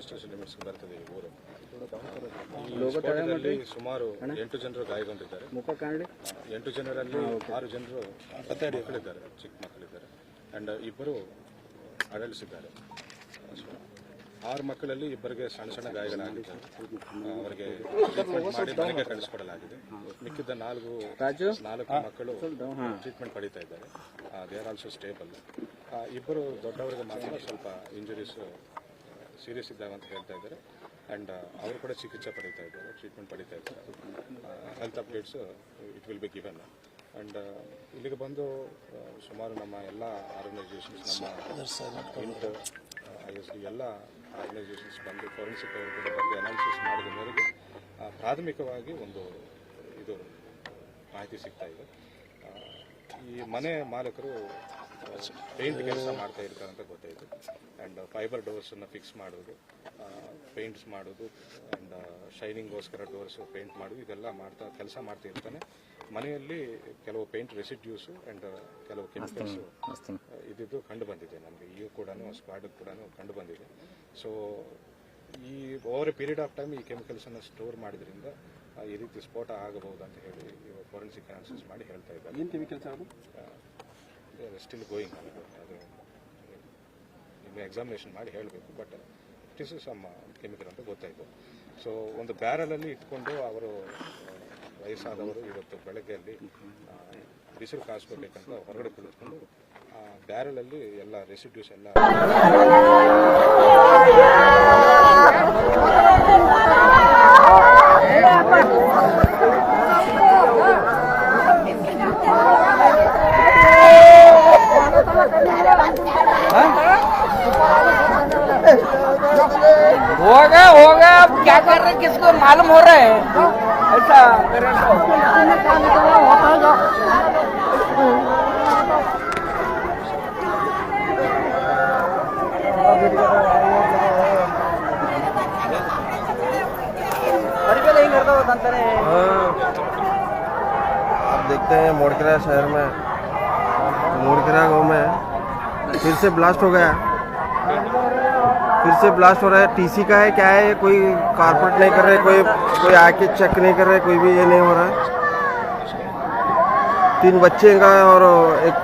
Administration limits ಬರ್ತದೆ ಈ ಊರು. ಈ ಸ್ಫೋಟದಲ್ಲಿ ಸುಮಾರು 8 ಜನರು ಗಾಯಗೊಂಡಿದ್ದಾರೆ. 8 ಜನರಲ್ಲಿ 6 ಜನರು ಮಕ್ಕಳಿದ್ದಾರೆ, ಚಿಕ್ಕ ಮಕ್ಕಳಿದ್ದಾರೆ, ಆ್ಯಂಡ್ 2 ಅಡಲ್ಟ್ಸ್ ಇದ್ದಾರೆ. 6 ಮಕ್ಕಳಲ್ಲಿ 2ರಿಗೆ ಸಣ್ಣ ಸಣ್ಣ ಗಾಯಗಳಾಗಿದ್ದಾರೆ. ಅವರಿಗೆ ಟ್ರೀಟ್ಮೆಂಟ್ ಮಾಡಿ ಮನೆಗೆ ಕಳಿಸ್ಕೊಡಲಾಗಿದೆ. ಮಿಕ್ಕಿದ್ದ 4 ಮಕ್ಕಳು ಟ್ರೀಟ್ಮೆಂಟ್ ಪಡೀತಾ ಇದ್ದಾರೆ. They are also stable. 2 ದೊಡ್ಡವರಿಗೆ ಮಾತ್ರ ಸ್ವಲ್ಪ ಇಂಜುರೀಸ್ ಸೀರಿಯಸ್ ಇದ್ದಾವೆ ಅಂತ ಹೇಳ್ತಾ ಇದ್ದಾರೆ. ಆ್ಯಂಡ್ ಅವರು ಕೂಡ ಚಿಕಿತ್ಸೆ ಪಡೀತಾ ಇದ್ದಾರೆ, ಟ್ರೀಟ್ಮೆಂಟ್ ಪಡೀತಾ ಇದ್ದಾರೆ. Health updates it will be given. And ಇಲ್ಲಿಗೆ ಬಂದು ಸುಮಾರು ನಮ್ಮ ಎಲ್ಲ ಆರ್ಗನೈಸೇಷನ್ಸ್, ನಮ್ಮ ಇಂಟ್ ISD ಎಲ್ಲ ಆರ್ಗನೈಸೇಷನ್ಸ್ ಬಂದು ಫೋರೆನ್ಸಿಕ್ ಅವರು ಕೂಡ ಬಂದು ಅನಾಲಿಸಿಸ್ ಮಾಡಿದ ಮೇರೆಗೆ ಪ್ರಾಥಮಿಕವಾಗಿ ಒಂದು ಇದು ಮಾಹಿತಿ ಸಿಗ್ತಾ ಇದೆ. ಈ ಮನೆ ಮಾಲಕರು ಪೇಂಟ್ ಕೆಲಸ ಮಾಡ್ತಾ ಇರ್ತಾರೆ ಅಂತ ಗೊತ್ತಾಯಿತು. ಆ್ಯಂಡ್ ಫೈಬರ್ ಡೋರ್ಸನ್ನು ಫಿಕ್ಸ್ ಮಾಡೋದು, ಪೇಂಟ್ಸ್ ಮಾಡೋದು, ಆ್ಯಂಡ್ ಶೈನಿಂಗ್ಗೋಸ್ಕರ ಡೋರ್ಸು ಪೇಂಟ್ ಮಾಡೋದು, ಇದೆಲ್ಲ ಕೆಲಸ ಮಾಡ್ತಾ ಇರ್ತಾನೆ. ಮನೆಯಲ್ಲಿ ಕೆಲವು ಪೇಂಟ್ ರೆಸಿಡ್ಯೂಸು ಆ್ಯಂಡ್ ಕೆಲವು ಕೆಮಿಕಲ್ಸು ಇದ್ದಿದ್ದು ಕಂಡು ಬಂದಿದೆ. ನಮಗೆ ಈಗ ಕೂಡ ಸ್ಕ್ವಾಡ್ ಕೂಡ ಕಂಡು ಬಂದಿದೆ. ಸೊ ಈ over A period of time ಈ ಕೆಮಿಕಲ್ಸನ್ನು ಸ್ಟೋರ್ ಮಾಡಿದ್ರಿಂದ ಈ ರೀತಿ ಸ್ಫೋಟ ಆಗಬಹುದು ಅಂತ ಹೇಳಿ ಫೋರೆನ್ಸಿಕ್ ಅನಾಲಿಸಿಸ್ ಮಾಡಿ ಹೇಳ್ತಾ ಇದ್ದಾರೆ. ಏನು ಕೆಮಿಕಲ್ಸ್ ಅದು ಸ್ಟಿಲ್ ಗೋಯಿಂಗ್. ಅದು ಇನ್ನು ಎಕ್ಸಾಮಿನೇಷನ್ ಮಾಡಿ ಹೇಳಬೇಕು. But it is some chemical ಅಂತ ಗೊತ್ತಾಯಿತು. ಸೊ ಒಂದು ಬ್ಯಾರಲಲ್ಲಿ ಇಟ್ಕೊಂಡು ಅವರು ವಯಸ್ಸಾದವರು ಇವತ್ತು ಬೆಳಗ್ಗೆಯಲ್ಲಿ ಬಿಸಿಲು ಕಾಯಿಸ್ಕೋಬೇಕಂತ ಹೊರಗಡೆ ಕುಳಿತುಕೊಂಡು ಆ ಬ್ಯಾರಲಲ್ಲಿ ಎಲ್ಲ ರೆಸಿಡ್ಯೂಸ್ ಎಲ್ಲ होगा अब क्या कर रहे किसको मालूम हो रहा है ऐसा नहीं करता होता है। आप देखते हैं मोड़करा शहर में, मोड़करा गांव में फिर से ब्लास्ट हो गया। फिर से ब्लास्ट हो रहा है। टीसी का है क्या है, कोई कारपोरेट नहीं कर रहे, कोई आके चेक नहीं कर रहे, कोई भी ये नहीं हो रहा है। 3 बच्चे का और एक